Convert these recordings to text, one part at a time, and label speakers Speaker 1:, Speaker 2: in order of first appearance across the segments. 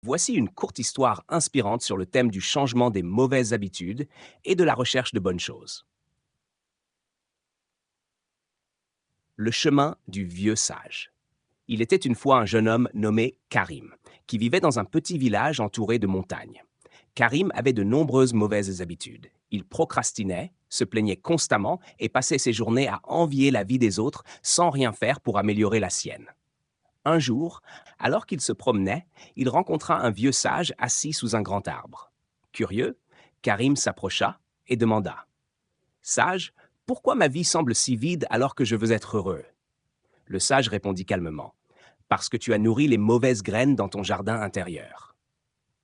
Speaker 1: Voici une courte histoire inspirante sur le thème du changement des mauvaises habitudes et de la recherche de bonnes choses. Le chemin du vieux sage. Il était une fois un jeune homme nommé Karim, qui vivait dans un petit village entouré de montagnes. Karim avait de nombreuses mauvaises habitudes. Il procrastinait, se plaignait constamment et passait ses journées à envier la vie des autres sans rien faire pour améliorer la sienne. Un jour, alors qu'il se promenait, il rencontra un vieux sage assis sous un grand arbre. Curieux, Karim s'approcha et demanda: Sage, pourquoi ma vie semble si vide alors que je veux être heureux? Le sage répondit calmement: Parce que tu as nourri les mauvaises graines dans ton jardin intérieur.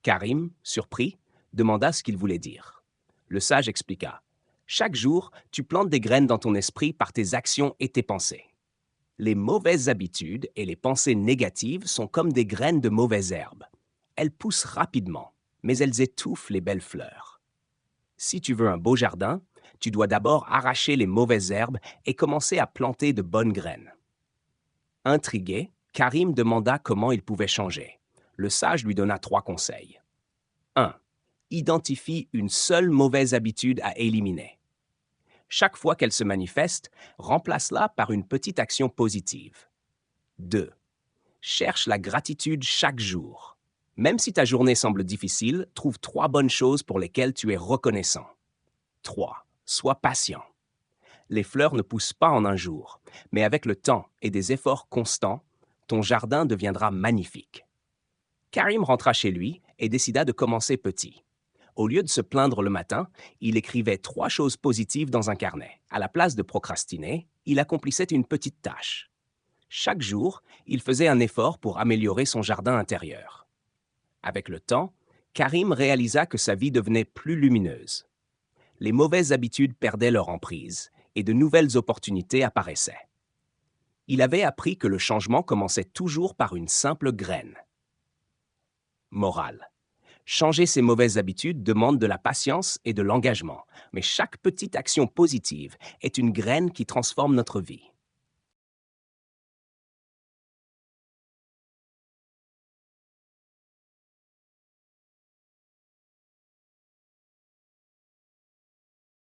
Speaker 1: Karim, surpris, demanda ce qu'il voulait dire. Le sage expliqua: Chaque jour, tu plantes des graines dans ton esprit par tes actions et tes pensées. Les mauvaises habitudes et les pensées négatives sont comme des graines de mauvaises herbes. Elles poussent rapidement, mais elles étouffent les belles fleurs. Si tu veux un beau jardin, tu dois d'abord arracher les mauvaises herbes et commencer à planter de bonnes graines. Intrigué, Karim demanda comment il pouvait changer. Le sage lui donna 3 conseils. 1. Identifie une seule mauvaise habitude à éliminer. Chaque fois qu'elle se manifeste, remplace-la par une petite action positive. 2. Cherche la gratitude chaque jour. Même si ta journée semble difficile, trouve 3 bonnes choses pour lesquelles tu es reconnaissant. 3. Sois patient. Les fleurs ne poussent pas en un jour, mais avec le temps et des efforts constants, ton jardin deviendra magnifique. Karim rentra chez lui et décida de commencer petit. Au lieu de se plaindre le matin, il écrivait 3 choses positives dans un carnet. À la place de procrastiner, il accomplissait une petite tâche. Chaque jour, il faisait un effort pour améliorer son jardin intérieur. Avec le temps, Karim réalisa que sa vie devenait plus lumineuse. Les mauvaises habitudes perdaient leur emprise et de nouvelles opportunités apparaissaient. Il avait appris que le changement commençait toujours par une simple graine. Morale. Changer ses mauvaises habitudes demande de la patience et de l'engagement, mais chaque petite action positive est une graine qui transforme notre vie.